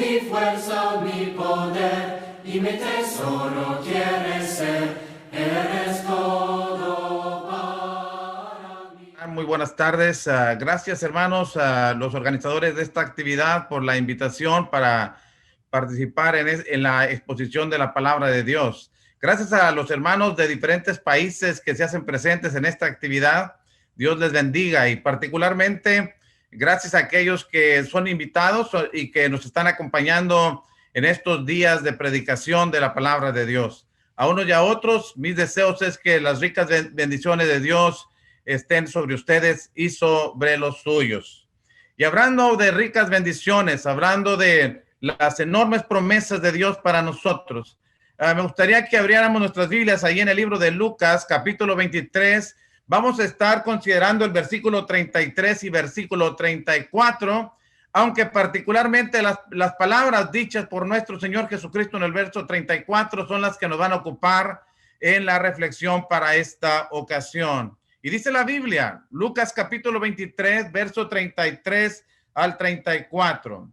mi fuerza, mi poder, y mi tesoro quieres ser, eres todo para mí. Muy buenas tardes. Gracias, hermanos, a los organizadores de esta actividad por la invitación para participar en la exposición de la palabra de Dios. Gracias a los hermanos de diferentes países que se hacen presentes en esta actividad. Dios les bendiga, y particularmente gracias a aquellos que son invitados y que nos están acompañando en estos días de predicación de la palabra de Dios. A unos y a otros, mis deseos es que las ricas bendiciones de Dios estén sobre ustedes y sobre los suyos. Y hablando de ricas bendiciones, hablando de las enormes promesas de Dios para nosotros, me gustaría que abriéramos nuestras Biblias ahí en el libro de Lucas, capítulo 23. Vamos a estar considerando el versículo 33 y versículo 34, aunque particularmente las palabras dichas por nuestro Señor Jesucristo en el verso 34 son las que nos van a ocupar en la reflexión para esta ocasión. Y dice la Biblia, Lucas capítulo 23, verso 33 al 34.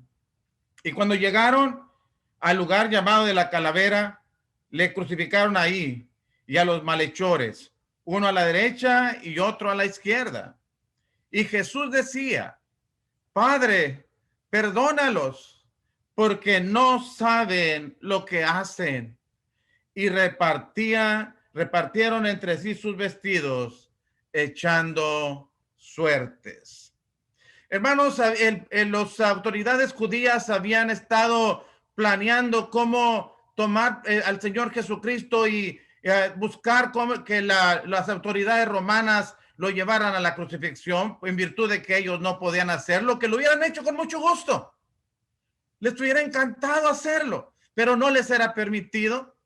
Y cuando llegaron al lugar llamado de la Calavera, le crucificaron ahí, y a los malhechores, uno a la derecha y otro a la izquierda. Y Jesús decía: Padre, perdónalos, porque no saben lo que hacen. Y repartieron entre sí sus vestidos, echando suertes. Hermanos, las autoridades judías habían estado planeando cómo tomar al Señor Jesucristo y buscar cómo que las autoridades romanas lo llevaran a la crucifixión, en virtud de que ellos no podían hacerlo, que lo hubieran hecho con mucho gusto. Les hubiera encantado hacerlo, pero no les era permitido.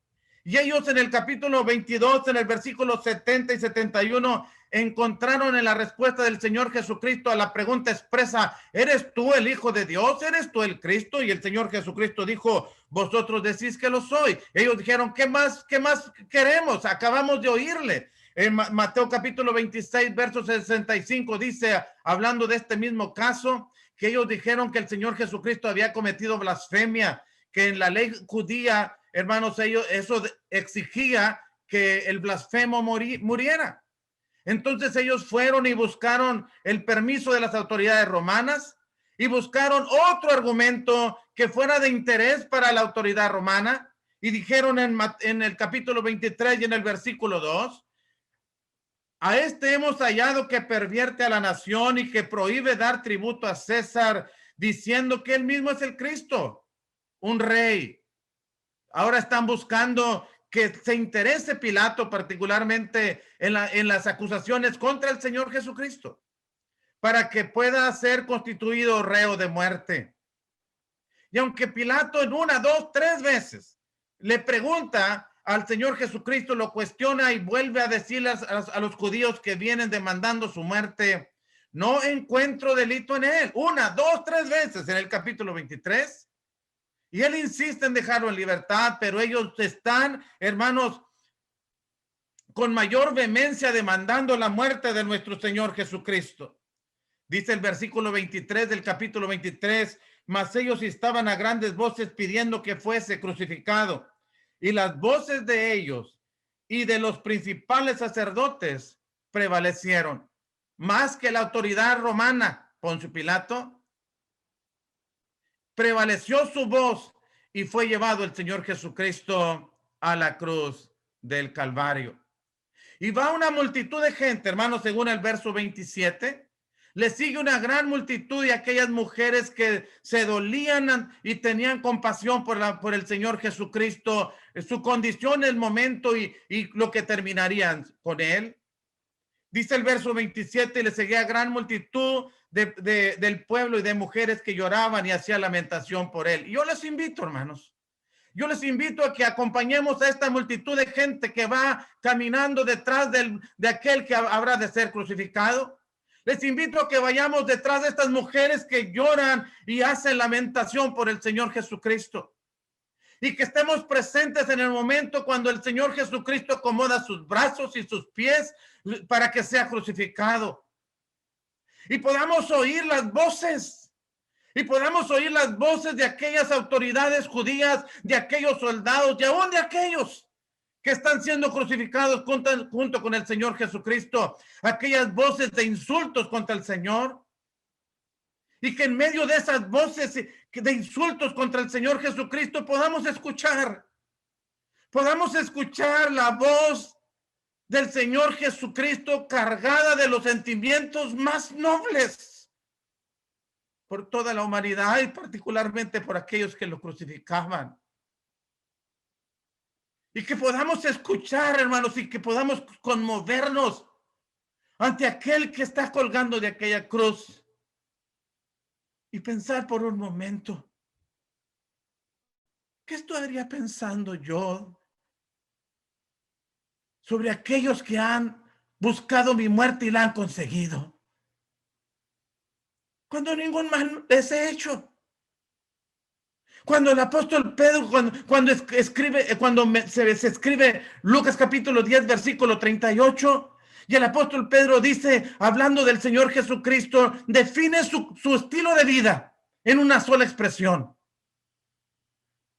Y ellos en el capítulo 22, en el versículo 70 y 71, encontraron en la respuesta del Señor Jesucristo a la pregunta expresa: ¿eres tú el Hijo de Dios? ¿Eres tú el Cristo? Y el Señor Jesucristo dijo: vosotros decís que lo soy. Ellos dijeron: ¿qué más queremos? Acabamos de oírle. En Mateo capítulo 26, verso 65 dice, hablando de este mismo caso, que ellos dijeron que el Señor Jesucristo había cometido blasfemia, que en la ley judía, hermanos, eso exigía que el blasfemo muriera. Entonces ellos fueron y buscaron el permiso de las autoridades romanas y buscaron otro argumento que fuera de interés para la autoridad romana, y dijeron en el capítulo 23 y en el versículo 2: a este hemos hallado que pervierte a la nación y que prohíbe dar tributo a César, diciendo que él mismo es el Cristo, un rey. Ahora están buscando que se interese Pilato particularmente en las acusaciones contra el Señor Jesucristo, para que pueda ser constituido reo de muerte. Y aunque Pilato en 1, 2, 3 veces le pregunta al Señor Jesucristo, lo cuestiona y vuelve a decirles a los judíos que vienen demandando su muerte: no encuentro delito en él. 1, 2, 3 veces en el capítulo 23. Y él insiste en dejarlo en libertad, pero ellos están, hermanos, con mayor vehemencia demandando la muerte de nuestro Señor Jesucristo. Dice el versículo 23 del capítulo 23: mas ellos estaban a grandes voces pidiendo que fuese crucificado. Y las voces de ellos y de los principales sacerdotes prevalecieron, más que la autoridad romana. Poncio Pilato, prevaleció su voz y fue llevado el Señor Jesucristo a la cruz del Calvario. Y va una multitud de gente, hermanos, según el verso 27. Le sigue una gran multitud de aquellas mujeres que se dolían y tenían compasión por el Señor Jesucristo, su condición, el momento y lo que terminarían con él. Dice el verso 27, y le seguía gran multitud del pueblo y de mujeres que lloraban y hacían lamentación por él. Y yo les invito, hermanos, yo les invito a que acompañemos a esta multitud de gente que va caminando detrás de aquel que habrá de ser crucificado. Les invito a que vayamos detrás de estas mujeres que lloran y hacen lamentación por el Señor Jesucristo. Y que estemos presentes en el momento cuando el Señor Jesucristo acomoda sus brazos y sus pies para que sea crucificado. Y podamos oír las voces y podamos oír las voces de aquellas autoridades judías, de aquellos soldados y aún de aquellos que están siendo crucificados junto con el Señor Jesucristo, aquellas voces de insultos contra el Señor, y que en medio de esas voces de insultos contra el Señor Jesucristo podamos escuchar la voz del Señor Jesucristo cargada de los sentimientos más nobles por toda la humanidad y particularmente por aquellos que lo crucificaban. Y que podamos escuchar, hermanos, y que podamos conmovernos ante aquel que está colgando de aquella cruz y pensar por un momento, ¿qué estaría pensando yo sobre aquellos que han buscado mi muerte y la han conseguido, cuando ningún mal les he hecho? Cuando el apóstol Pedro, se escribe Lucas capítulo 10, versículo 38, y el apóstol Pedro dice, hablando del Señor Jesucristo, define su estilo de vida en una sola expresión: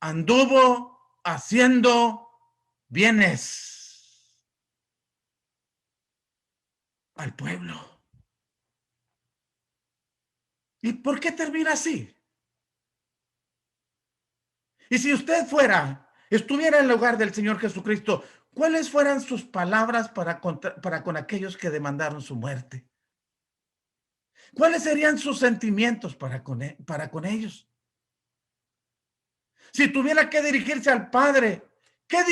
anduvo haciendo bienes al pueblo. ¿Y por qué termina así? Y si usted estuviera en el lugar del Señor Jesucristo, ¿cuáles fueran sus palabras para con aquellos que demandaron su muerte? ¿Cuáles serían sus sentimientos para con ellos? Si tuviera que dirigirse al Padre, ¿qué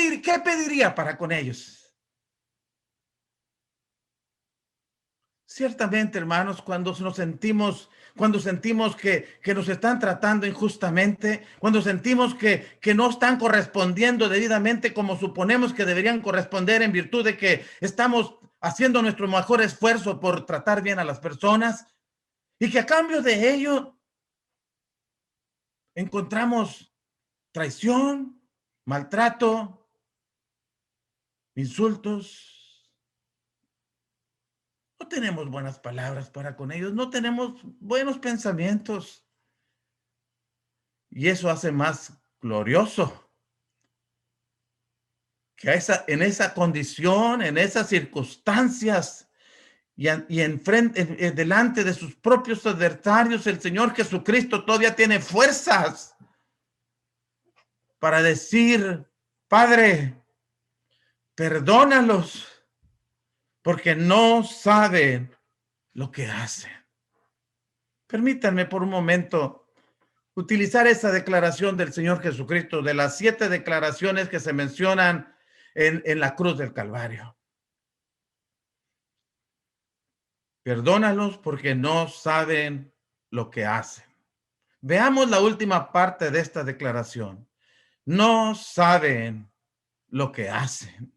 pediría para con ellos? Ciertamente, hermanos, cuando sentimos que nos están tratando injustamente, cuando sentimos que no están correspondiendo debidamente como suponemos que deberían corresponder en virtud de que estamos haciendo nuestro mejor esfuerzo por tratar bien a las personas, y que a cambio de ello encontramos traición, maltrato, insultos. No tenemos buenas palabras para con ellos, no tenemos buenos pensamientos. Y eso hace más glorioso que en esa condición, en esas circunstancias, delante de sus propios adversarios, el Señor Jesucristo todavía tiene fuerzas para decir: Padre, perdónalos, porque no saben lo que hacen. Permítanme por un momento utilizar esa declaración del Señor Jesucristo, de las 7 declaraciones que se mencionan en la cruz del Calvario. Perdónalos porque no saben lo que hacen. Veamos la última parte de esta declaración. No saben lo que hacen.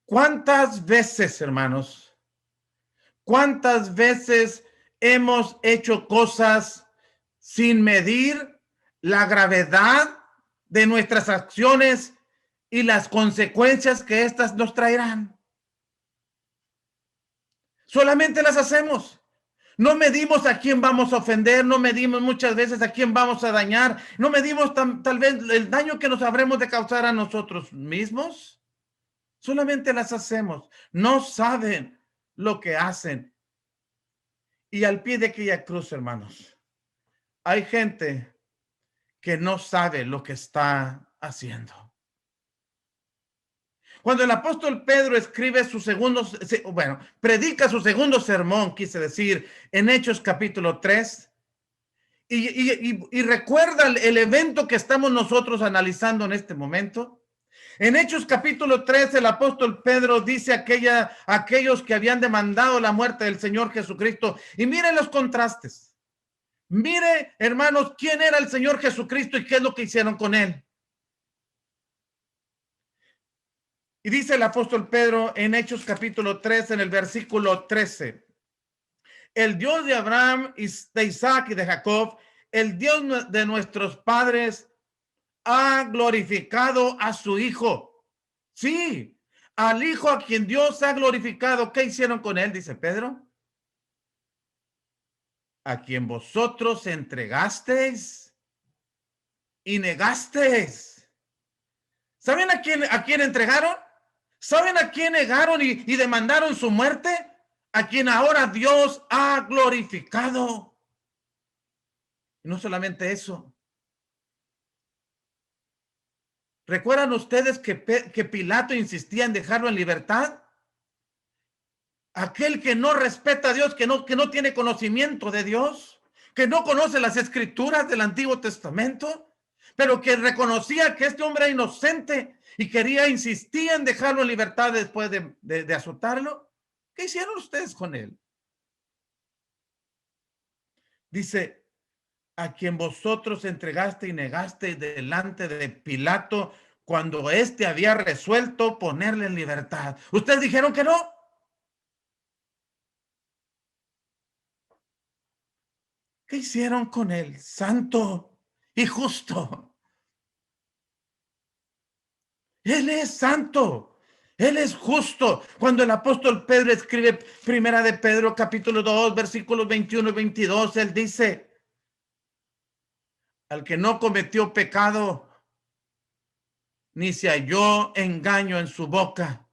¿Cuántas veces, hermanos? ¿Cuántas veces hemos hecho cosas sin medir la gravedad de nuestras acciones y las consecuencias que éstas nos traerán? Solamente las hacemos. No medimos a quién vamos a ofender, no medimos muchas veces a quién vamos a dañar, no medimos tal vez el daño que nos habremos de causar a nosotros mismos. Solamente las hacemos. No saben lo que hacen. Y al pie de aquella cruz, hermanos, hay gente que no sabe lo que está haciendo. Cuando el apóstol Pedro escribe predica su segundo sermón, quise decir, en Hechos capítulo 3, y recuerda el evento que estamos nosotros analizando en este momento. En Hechos capítulo 3, el apóstol Pedro dice a aquellos que habían demandado la muerte del Señor Jesucristo, y miren los contrastes. Mire, hermanos, quién era el Señor Jesucristo y qué es lo que hicieron con él. Y dice el apóstol Pedro en Hechos capítulo 3, en el versículo 13: el Dios de Abraham, de Isaac y de Jacob, el Dios de nuestros padres, ha glorificado a su Hijo. Sí, al Hijo a quien Dios ha glorificado. ¿Qué hicieron con él? Dice Pedro. a quien vosotros entregasteis y negasteis. ¿Saben a quién entregaron? ¿Saben a quién negaron y demandaron su muerte? A quien ahora Dios ha glorificado. Y no solamente eso. ¿Recuerdan ustedes que Pilato insistía en dejarlo en libertad? Aquel que no respeta a Dios, que no tiene conocimiento de Dios, que no conoce las escrituras del Antiguo Testamento, pero que reconocía que este hombre era inocente y insistía en dejarlo en libertad después de azotarlo. ¿Qué hicieron ustedes con él? Dice, a quien vosotros entregaste y negaste delante de Pilato cuando éste había resuelto ponerle en libertad. ¿Ustedes dijeron que no? ¿Qué hicieron con él? Santo y justo. Él es santo. Él es justo. Cuando el apóstol Pedro escribe Primera de Pedro, capítulo 2, versículos 21 y 22, él dice, al que no cometió pecado, ni se halló engaño en su boca.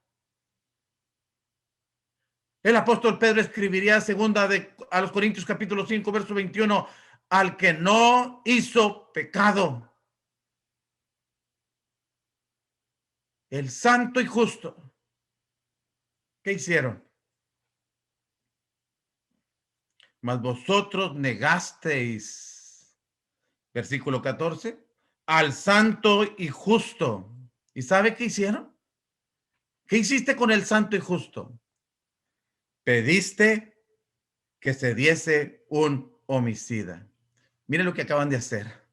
El apóstol Pedro escribiría a los Corintios capítulo 5, verso 21, al que no hizo pecado. El santo y justo. ¿Qué hicieron? Mas vosotros negasteis, versículo 14, al santo y justo. ¿Y sabe qué hicieron? ¿Qué hiciste con el santo y justo? Pediste que se diese un homicida. Miren lo que acaban de hacer.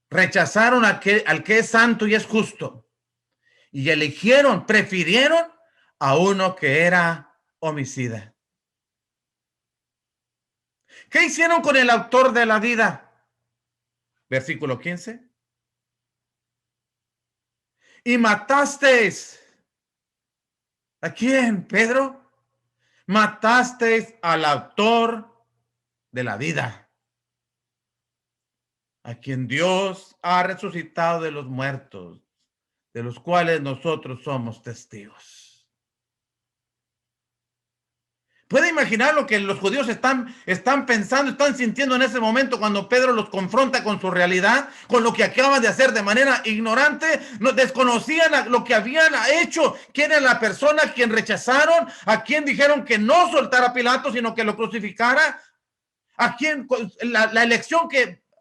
Rechazaron al que es santo y es justo. Y prefirieron a uno que era homicida. ¿Qué hicieron con el autor de la vida? Versículo 15. Y matasteis. ¿A quién, Pedro? Matasteis al autor de la vida, a quien Dios ha resucitado de los muertos, de los cuales nosotros somos testigos. ¿Puede imaginar lo que los judíos están pensando, están sintiendo en ese momento cuando Pedro los confronta con su realidad, con lo que acaban de hacer de manera ignorante? No desconocían lo que habían hecho, quién era la persona a quien rechazaron, a quien dijeron que no soltara a Pilato, sino que lo crucificara, a quien la elección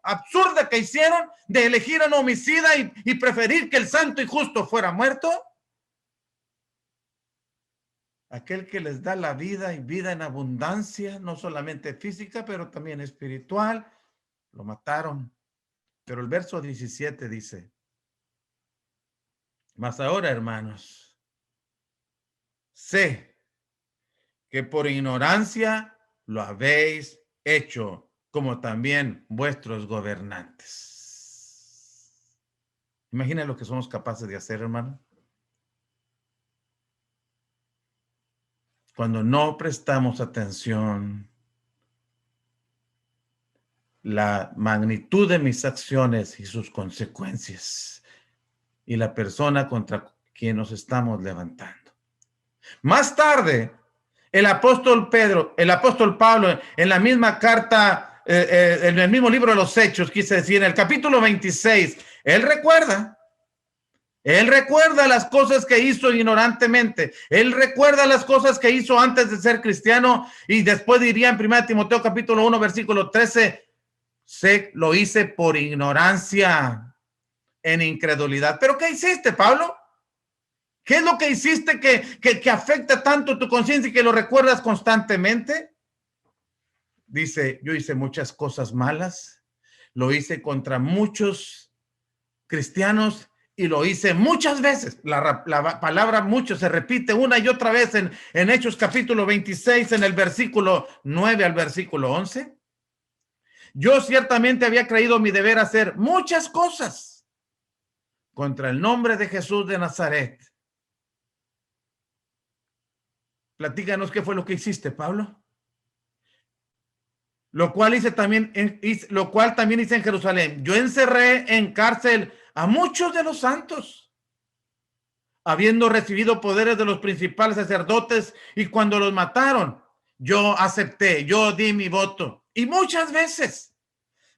absurda que hicieron de elegir a un homicida y preferir que el santo y justo fuera muerto. Aquel que les da la vida y vida en abundancia, no solamente física, pero también espiritual, lo mataron. Pero el verso 17 dice, mas ahora, hermanos, sé que por ignorancia lo habéis hecho, como también vuestros gobernantes. Imagina lo que somos capaces de hacer, hermano. Cuando no prestamos atención, la magnitud de mis acciones y sus consecuencias, y la persona contra quien nos estamos levantando. Más tarde, el apóstol Pablo, en la misma carta, en el mismo libro de los Hechos, quise decir, en el capítulo 26, él recuerda las cosas que hizo ignorantemente. Él recuerda las cosas que hizo antes de ser cristiano, y después diría en 1 Timoteo capítulo 1, versículo 13, lo hice por ignorancia, en incredulidad. ¿Pero qué hiciste, Pablo? ¿Qué es lo que hiciste que afecta tanto tu conciencia y que lo recuerdas constantemente? Dice, yo hice muchas cosas malas, lo hice contra muchos cristianos y lo hice muchas veces. La palabra mucho se repite una y otra vez en Hechos capítulo 26, en el versículo 9 al versículo 11. Yo ciertamente había creído mi deber hacer muchas cosas contra el nombre de Jesús de Nazaret. Platícanos qué fue lo que hiciste, Pablo. lo cual también hice en Jerusalén. Yo encerré en cárcel a muchos de los santos, habiendo recibido poderes de los principales sacerdotes, y cuando los mataron, yo acepté, yo di mi voto. Y muchas veces,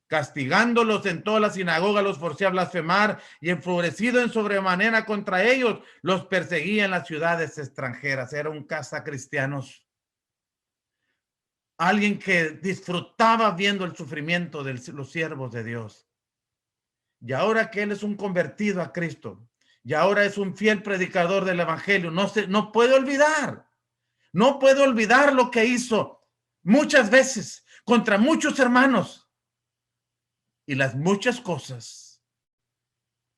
castigándolos en toda la sinagoga, los forcé a blasfemar, y enfurecido en sobremanera contra ellos, los perseguía en las ciudades extranjeras. Era un cazacristianos. Alguien que disfrutaba viendo el sufrimiento de los siervos de Dios. Y ahora que él es un convertido a Cristo, y ahora es un fiel predicador del evangelio, no puede olvidar lo que hizo muchas veces contra muchos hermanos y las muchas cosas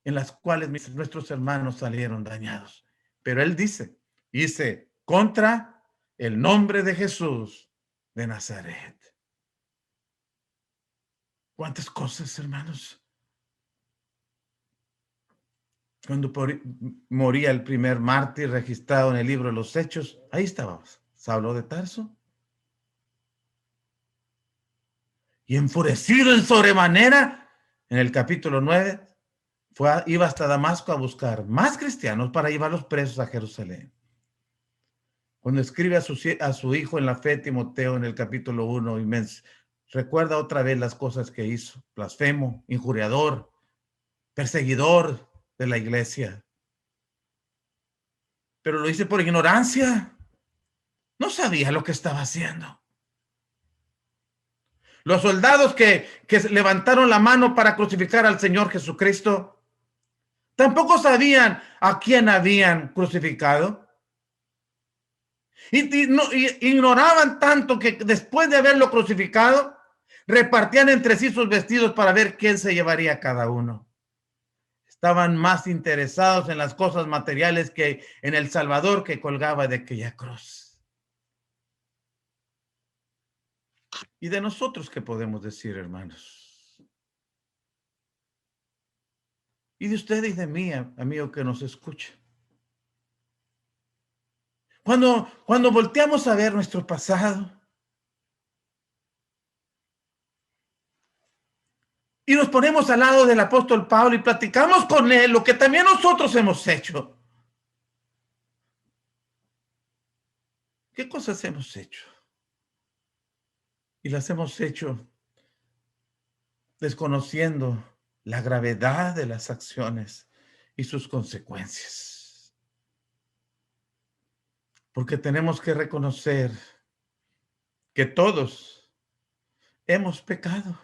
en las cuales nuestros hermanos salieron dañados. Pero él dice contra el nombre de Jesús de Nazaret. ¿Cuántas cosas, hermanos? Cuando moría el primer mártir registrado en el libro de los Hechos, ahí estaba Saulo de Tarso. Y enfurecido en sobremanera, en el capítulo 9, iba hasta Damasco a buscar más cristianos para llevarlos presos a Jerusalén. Cuando escribe a su hijo en la fe, Timoteo, en el capítulo 1, recuerda otra vez las cosas que hizo: blasfemo, injuriador, perseguidor de la iglesia. Pero lo hice por ignorancia. No sabía lo que estaba haciendo. Los soldados que levantaron la mano para crucificar al Señor Jesucristo tampoco sabían a quién habían crucificado. Y ignoraban tanto que después de haberlo crucificado, repartían entre sí sus vestidos para ver quién se llevaría a cada uno. Estaban más interesados en las cosas materiales que en el Salvador que colgaba de aquella cruz. ¿Y de nosotros qué podemos decir, hermanos? Y de usted y de mí, amigo que nos escucha. Cuando volteamos a ver nuestro pasado y nos ponemos al lado del apóstol Pablo y platicamos con él lo que también nosotros hemos hecho. ¿Qué cosas hemos hecho? Y las hemos hecho desconociendo la gravedad de las acciones y sus consecuencias. Porque tenemos que reconocer que todos hemos pecado.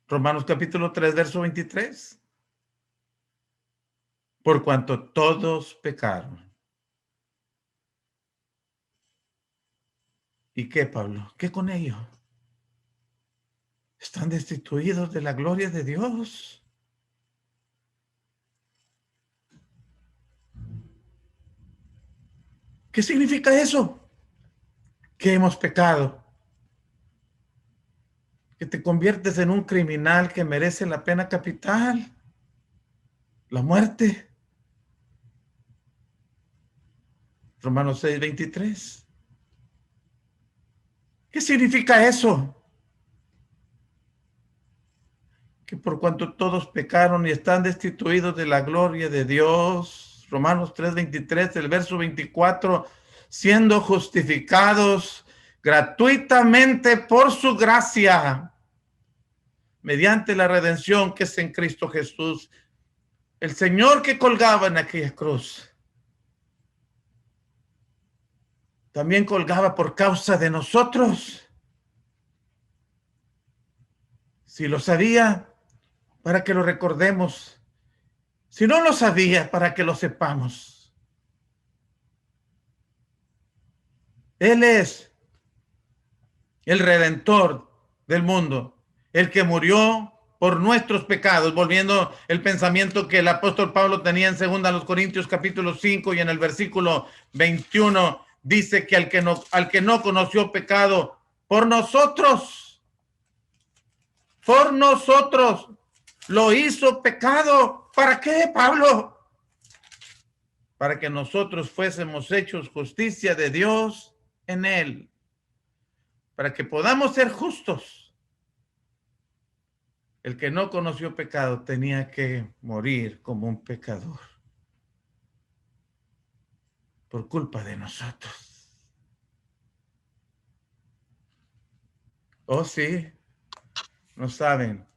Romanos capítulo 3, verso 23. Por cuanto todos pecaron. ¿Y qué, Pablo? ¿Qué con ello? Están destituidos de la gloria de Dios. ¿Qué significa eso? Que hemos pecado. Que te conviertes en un criminal que merece la pena capital, la muerte. Romanos 6, 23. ¿Qué significa eso? Que por cuanto todos pecaron y están destituidos de la gloria de Dios. Romanos 3, 23, el verso 24, siendo justificados gratuitamente por su gracia, mediante la redención que es en Cristo Jesús. El Señor que colgaba en aquella cruz también colgaba por causa de nosotros. Si lo sabía, para que lo recordemos. Si no lo sabía, para que lo sepamos. Él es el Redentor del mundo, el que murió por nuestros pecados, volviendo el pensamiento que el apóstol Pablo tenía en 2 Corintios capítulo 5 y en el versículo 21, dice que al que no conoció pecado, por nosotros lo hizo pecado. ¿Para qué, Pablo? Para que nosotros fuésemos hechos justicia de Dios en Él. Para que podamos ser justos. El que no conoció pecado tenía que morir como un pecador. Por culpa de nosotros. Oh, sí. No saben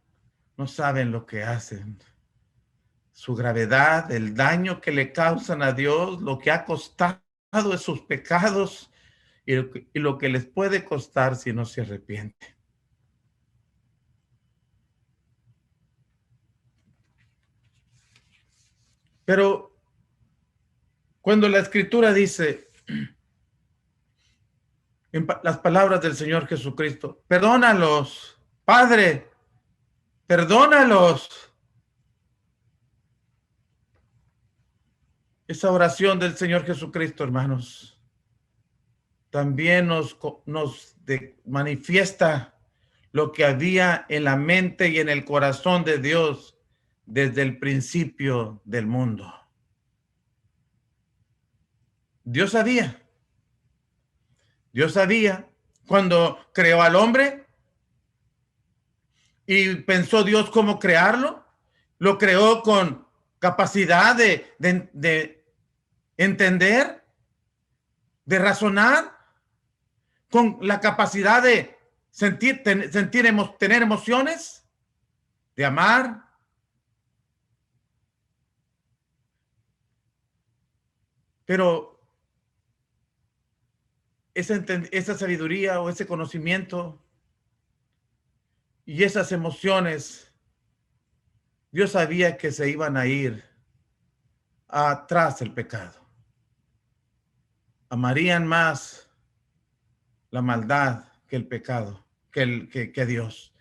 lo que hacen. Su gravedad, el daño que le causan a Dios, lo que ha costado de sus pecados y lo que les puede costar si no se arrepienten. Pero cuando la Escritura dice, en las palabras del Señor Jesucristo, perdónalos, Padre, perdónalos. Esa oración del Señor Jesucristo, hermanos, también nos manifiesta lo que había en la mente y en el corazón de Dios desde el principio del mundo. Dios sabía cuando creó al hombre y pensó Dios cómo crearlo. Lo creó con capacidad de entender, de razonar, con la capacidad de tener emociones, de amar. Pero esa sabiduría o ese conocimiento y esas emociones, Dios sabía que se iban a ir atrás del pecado. Amarían más la maldad que el pecado, que Dios.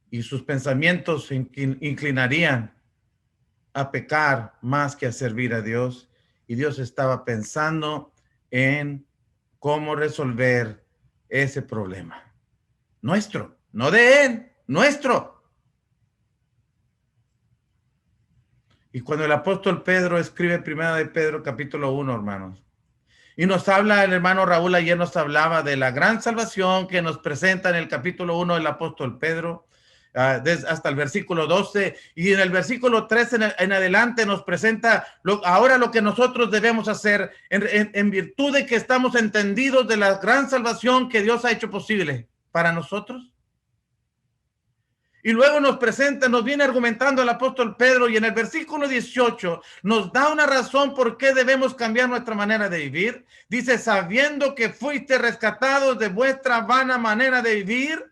Y sus pensamientos se inclinarían a pecar más que a servir a Dios. Y Dios estaba pensando en cómo resolver ese problema. Nuestro, no de Él, nuestro. Y cuando el apóstol Pedro escribe Primera de Pedro capítulo 1, hermanos, y nos habla, el hermano Raúl ayer nos hablaba de la gran salvación que nos presenta en el capítulo 1 el apóstol Pedro, hasta el versículo 12, y en el versículo 13 en adelante nos presenta ahora lo que nosotros debemos hacer en virtud de que estamos entendidos de la gran salvación que Dios ha hecho posible para nosotros. Y luego nos viene argumentando el apóstol Pedro, y en el versículo 18 nos da una razón por qué debemos cambiar nuestra manera de vivir. Dice, sabiendo que fuiste rescatados de vuestra vana manera de vivir,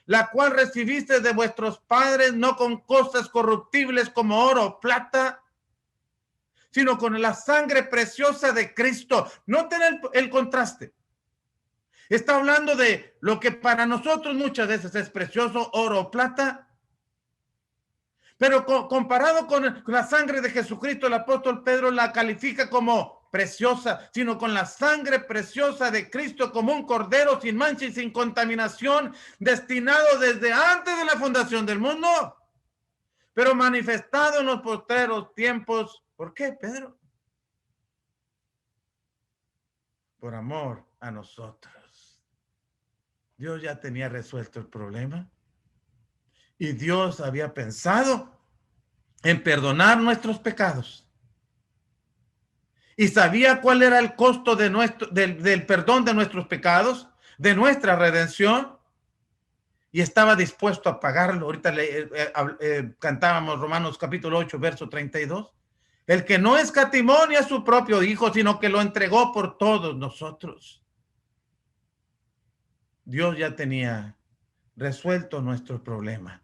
la cual recibiste de vuestros padres, no con cosas corruptibles como oro o plata, sino con la sangre preciosa de Cristo. Noten el contraste. Está hablando de lo que para nosotros muchas veces es precioso, oro o plata. Pero comparado con la sangre de Jesucristo, el apóstol Pedro la califica como preciosa, sino con la sangre preciosa de Cristo, como un cordero sin mancha y sin contaminación, destinado desde antes de la fundación del mundo, pero manifestado en los postreros tiempos. ¿Por qué, Pedro? Por amor a nosotros. Dios ya tenía resuelto el problema y Dios había pensado en perdonar nuestros pecados y sabía cuál era el costo del perdón de nuestros pecados, de nuestra redención, y estaba dispuesto a pagarlo. Ahorita cantábamos Romanos capítulo 8, verso 32. El que no escatimó ni a su propio hijo, sino que lo entregó por todos nosotros. Dios ya tenía resuelto nuestro problema.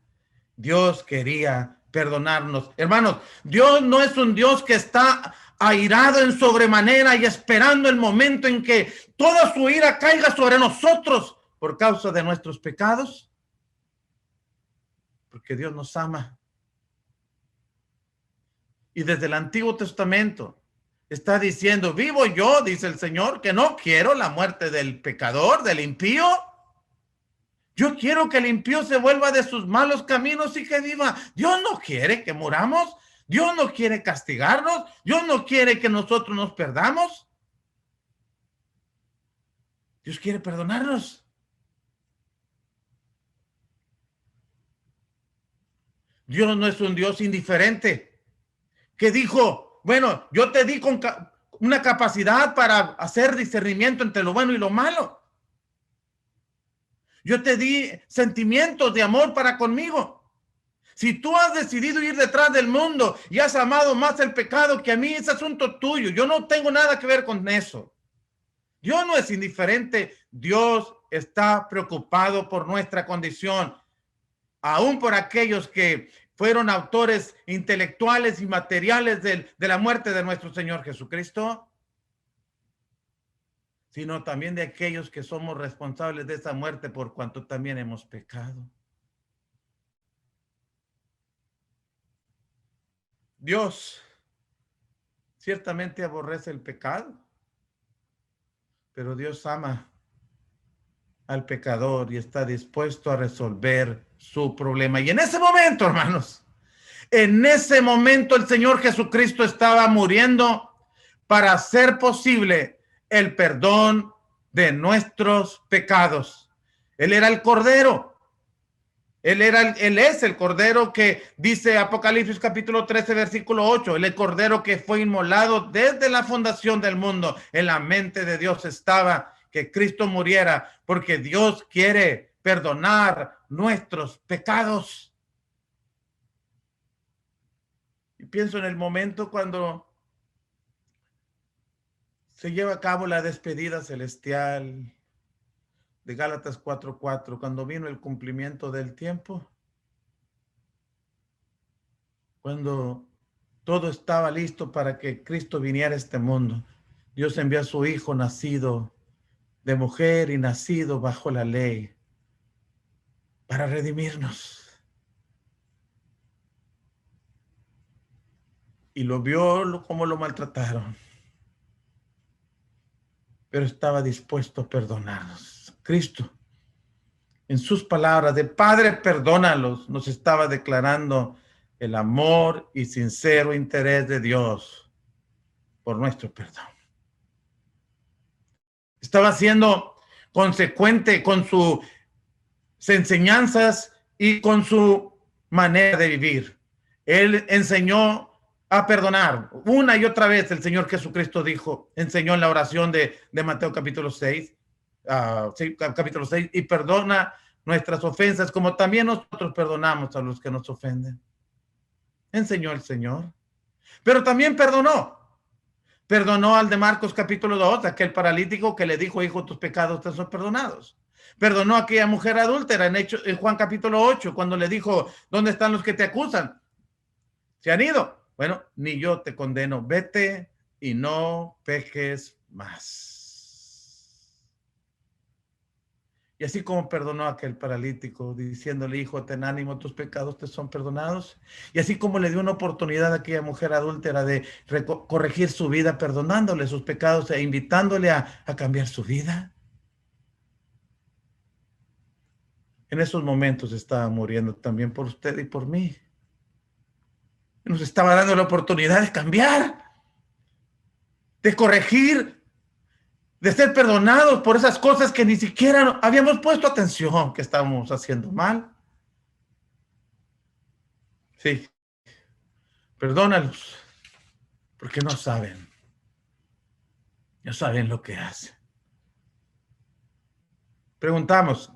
Dios quería perdonarnos. Hermanos, Dios no es un Dios que está airado en sobremanera y esperando el momento en que toda su ira caiga sobre nosotros por causa de nuestros pecados. Porque Dios nos ama. Y desde el Antiguo Testamento está diciendo, vivo yo, dice el Señor, que no quiero la muerte del pecador, del impío. Yo quiero que el impío se vuelva de sus malos caminos y que viva. Dios no quiere que muramos. Dios no quiere castigarnos. Dios no quiere que nosotros nos perdamos. Dios quiere perdonarnos. Dios no es un Dios indiferente que dijo, bueno, yo te di una capacidad para hacer discernimiento entre lo bueno y lo malo. Yo te di sentimientos de amor para conmigo. Si tú has decidido ir detrás del mundo y has amado más el pecado que a mí, es asunto tuyo. Yo no tengo nada que ver con eso. Dios no es indiferente. Dios está preocupado por nuestra condición, aún por aquellos que fueron autores intelectuales y materiales de la muerte de nuestro Señor Jesucristo, sino también de aquellos que somos responsables de esa muerte por cuanto también hemos pecado. Dios ciertamente aborrece el pecado, pero Dios ama al pecador y está dispuesto a resolver su problema. Y en ese momento, hermanos, en ese momento el Señor Jesucristo estaba muriendo para hacer posible el perdón de nuestros pecados. Él era el Cordero. Él es el Cordero que dice Apocalipsis capítulo 13, versículo 8, el Cordero que fue inmolado desde la fundación del mundo. En la mente de Dios estaba que Cristo muriera porque Dios quiere perdonar nuestros pecados. Y pienso en el momento cuando se lleva a cabo la despedida celestial de Gálatas 4:4, cuando vino el cumplimiento del tiempo, cuando todo estaba listo para que Cristo viniera a este mundo. Dios envió a su Hijo nacido de mujer y nacido bajo la ley para redimirnos. Y lo vio como lo maltrataron, pero estaba dispuesto a perdonarnos. Cristo, en sus palabras de Padre, perdónalos, nos estaba declarando el amor y sincero interés de Dios por nuestro perdón. Estaba siendo consecuente con sus enseñanzas y con su manera de vivir. Él enseñó a perdonar. Una y otra vez el Señor Jesucristo enseñó en la oración de Mateo capítulo 6, capítulo 6, y perdona nuestras ofensas como también nosotros perdonamos a los que nos ofenden. Enseñó el Señor, pero también perdonó al de Marcos capítulo 2, aquel paralítico que le dijo, hijo, tus pecados te son perdonados. Perdonó a aquella mujer adúltera en Juan capítulo 8, cuando le dijo, ¿dónde están los que te acusan? Se han ido. Bueno, ni yo te condeno, vete y no peques más. Y así como perdonó a aquel paralítico, diciéndole, hijo, ten ánimo, tus pecados te son perdonados. Y así como le dio una oportunidad a aquella mujer adúltera de corregir su vida, perdonándole sus pecados e invitándole a cambiar su vida. En esos momentos estaba muriendo también por usted y por mí. Nos estaba dando la oportunidad de cambiar, de corregir, de ser perdonados por esas cosas que ni siquiera habíamos puesto atención que estábamos haciendo mal. Sí, perdónalos, porque no saben lo que hacen. Preguntamos,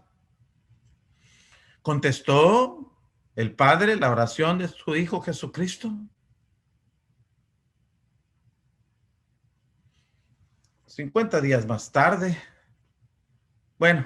¿contestó el Padre la oración de su Hijo Jesucristo? 50 días más tarde, bueno,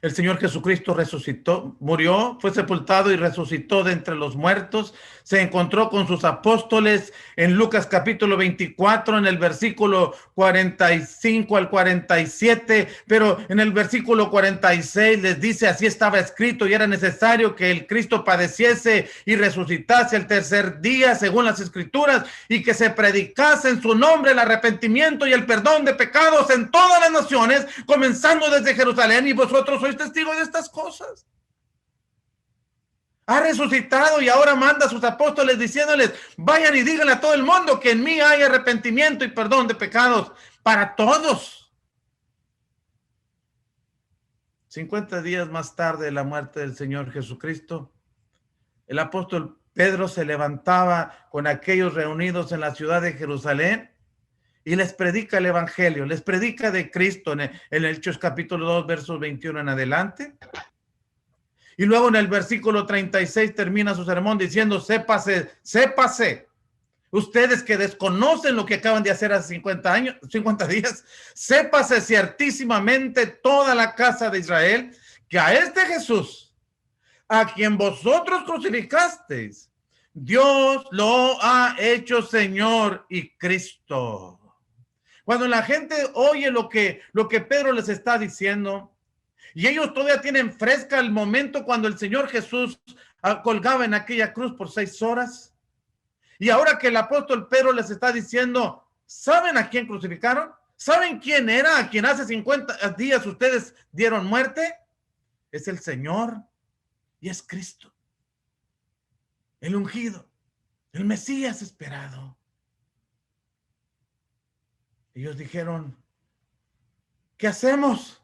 el Señor Jesucristo resucitó, murió, fue sepultado y resucitó de entre los muertos. Se encontró con sus apóstoles en Lucas capítulo 24, en el versículo 45 al 47, pero en el versículo 46 les dice, así estaba escrito y era necesario que el Cristo padeciese y resucitase el tercer día según las Escrituras y que se predicase en su nombre el arrepentimiento y el perdón de pecados en todas las naciones, comenzando desde Jerusalén, y vosotros sois testigos de estas cosas. Ha resucitado y ahora manda a sus apóstoles diciéndoles, vayan y díganle a todo el mundo que en mí hay arrepentimiento y perdón de pecados para todos. 50 días más tarde de la muerte del Señor Jesucristo, el apóstol Pedro se levantaba con aquellos reunidos en la ciudad de Jerusalén y les predica el evangelio, les predica de Cristo en el Hechos capítulo 2, versos 21 en adelante. Y luego en el versículo 36 termina su sermón diciendo, sépase, ustedes que desconocen lo que acaban de hacer hace 50 días, sépase ciertísimamente toda la casa de Israel, que a este Jesús, a quien vosotros crucificasteis, Dios lo ha hecho Señor y Cristo. Cuando la gente oye lo que Pedro les está diciendo, y ellos todavía tienen fresca el momento cuando el Señor Jesús colgaba en aquella cruz por 6 horas, y ahora que el apóstol Pedro les está diciendo, ¿saben a quién crucificaron? ¿Saben quién era a quien hace 50 días ustedes dieron muerte? Es el Señor y es Cristo, el ungido, el Mesías esperado. Ellos dijeron, ¿qué hacemos?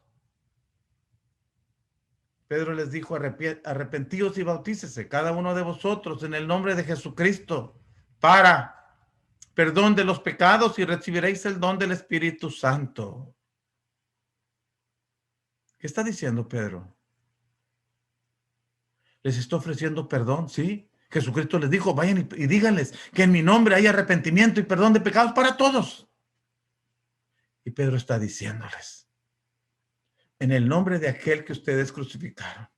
Pedro les dijo, arrepentíos y bautícese cada uno de vosotros en el nombre de Jesucristo para perdón de los pecados y recibiréis el don del Espíritu Santo. ¿Qué está diciendo Pedro? ¿Les está ofreciendo perdón? Sí. Jesucristo les dijo, vayan y díganles que en mi nombre hay arrepentimiento y perdón de pecados para todos. Y Pedro está diciéndoles, en el nombre de aquel que ustedes crucificaron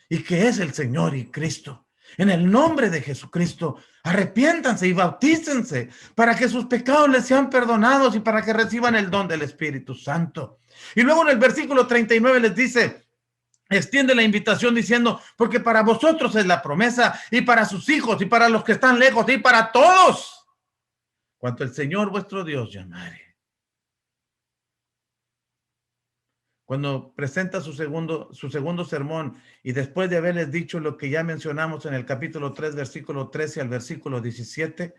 y que es el Señor y Cristo, en el nombre de Jesucristo, arrepiéntanse y bautícense para que sus pecados les sean perdonados y para que reciban el don del Espíritu Santo. Y luego en el versículo 39 les dice, extiende la invitación diciendo, porque para vosotros es la promesa y para sus hijos y para los que están lejos y para todos, cuanto el Señor vuestro Dios llamare. Cuando presenta su segundo sermón y después de haberles dicho lo que ya mencionamos en el capítulo 3, versículo 13 al versículo 17,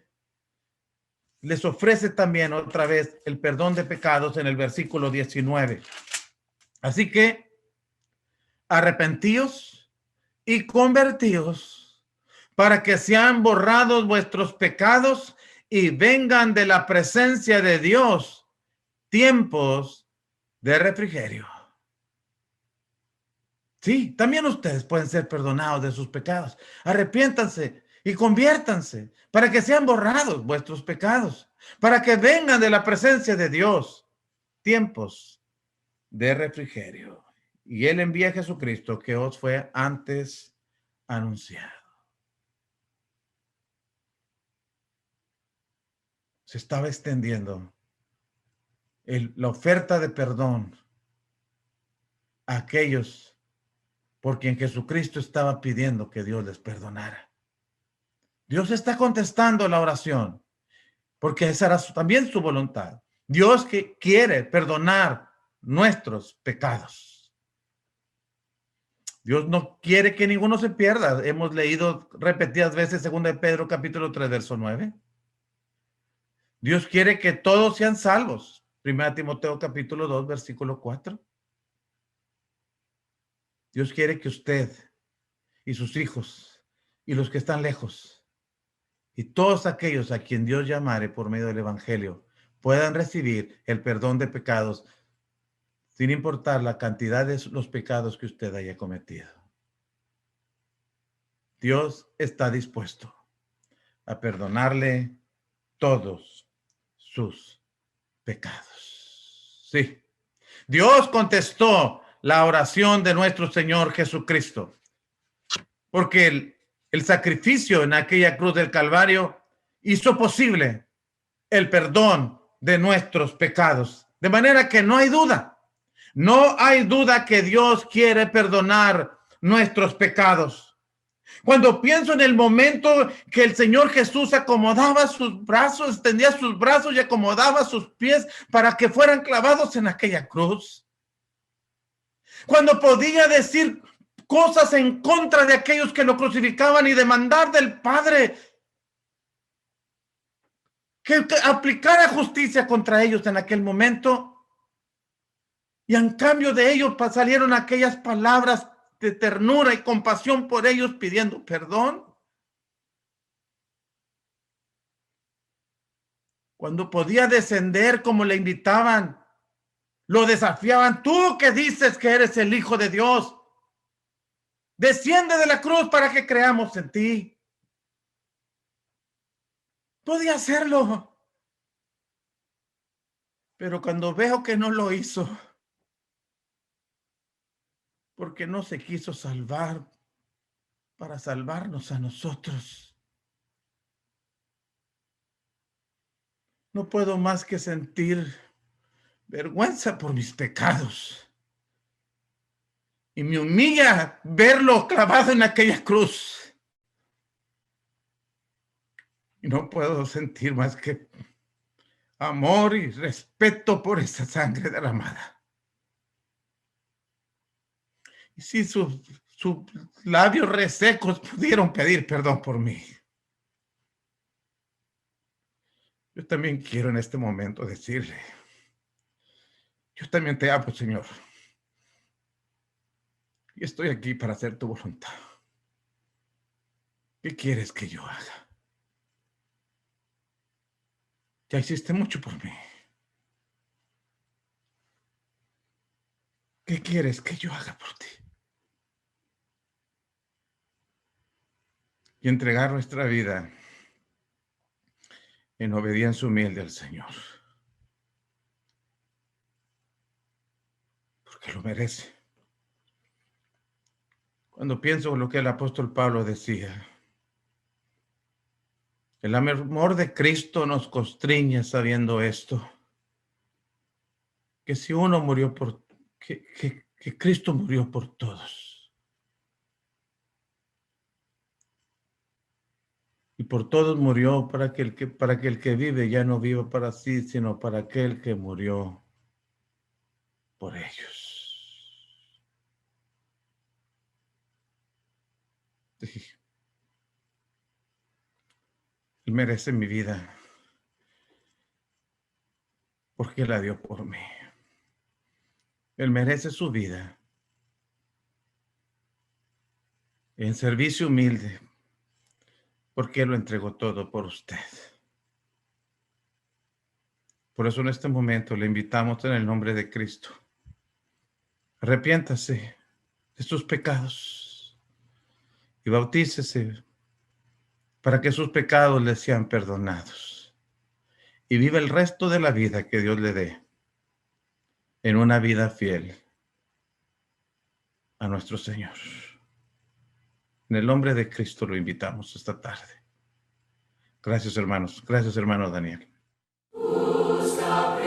les ofrece también otra vez el perdón de pecados en el versículo 19. Así que arrepentíos y convertíos para que sean borrados vuestros pecados y vengan de la presencia de Dios tiempos de refrigerio. Sí, también ustedes pueden ser perdonados de sus pecados. Arrepiéntanse y conviértanse para que sean borrados vuestros pecados, para que vengan de la presencia de Dios tiempos de refrigerio. Y Él envía a Jesucristo que os fue antes anunciado. Se estaba extendiendo la oferta de perdón a aquellos por quien Jesucristo estaba pidiendo que Dios les perdonara. Dios está contestando la oración, porque esa era también su voluntad. Dios que quiere perdonar nuestros pecados. Dios no quiere que ninguno se pierda. Hemos leído repetidas veces 2 de Pedro capítulo 3, verso 9. Dios quiere que todos sean salvos. 1 Timoteo capítulo 2, versículo 4. Dios quiere que usted y sus hijos y los que están lejos y todos aquellos a quien Dios llamare por medio del evangelio puedan recibir el perdón de pecados sin importar la cantidad de los pecados que usted haya cometido. Dios está dispuesto a perdonarle todos sus pecados. Sí, Dios contestó la oración de nuestro Señor Jesucristo, porque el sacrificio en aquella cruz del Calvario hizo posible el perdón de nuestros pecados. De manera que no hay duda que Dios quiere perdonar nuestros pecados. Cuando pienso en el momento que el Señor Jesús acomodaba sus brazos, extendía sus brazos y acomodaba sus pies para que fueran clavados en aquella cruz, cuando podía decir cosas en contra de aquellos que lo crucificaban y demandar del Padre que aplicara justicia contra ellos en aquel momento, Y en cambio de ellos salieron aquellas palabras de ternura y compasión por ellos pidiendo perdón. Cuando podía descender como le invitaban, lo desafiaban. Tú que dices que eres el Hijo de Dios, desciende de la cruz para que creamos en ti. Podía hacerlo. Pero cuando veo que no lo hizo, porque no se quiso salvar para salvarnos a nosotros, no puedo más que sentir vergüenza por mis pecados. Y me humilla verlo clavado en aquella cruz. Y no puedo sentir más que amor y respeto por esa sangre derramada. Y si sus labios resecos pudieron pedir perdón por mí, yo también quiero en este momento decirle, yo también te amo, Señor. Y estoy aquí para hacer tu voluntad. ¿Qué quieres que yo haga? Ya hiciste mucho por mí. ¿Qué quieres que yo haga por ti? Y entregar nuestra vida en obediencia humilde al Señor. Porque lo merece. Cuando pienso en lo que el apóstol Pablo decía, el amor de Cristo nos constriñe sabiendo esto, que si uno murió que Cristo murió por todos. Y por todos murió para que el que vive ya no viva para sí, sino para aquel que murió por ellos. Sí. Él merece mi vida porque la dio por mí. Él merece su vida en servicio humilde porque Él lo entregó todo por usted. Por eso en este momento le invitamos en el nombre de Cristo. Arrepiéntase de sus pecados y bautícese para que sus pecados le sean perdonados y viva el resto de la vida que Dios le dé en una vida fiel a nuestro Señor. En el nombre de Cristo lo invitamos esta tarde. Gracias, hermanos. Gracias, hermano Daniel. Busca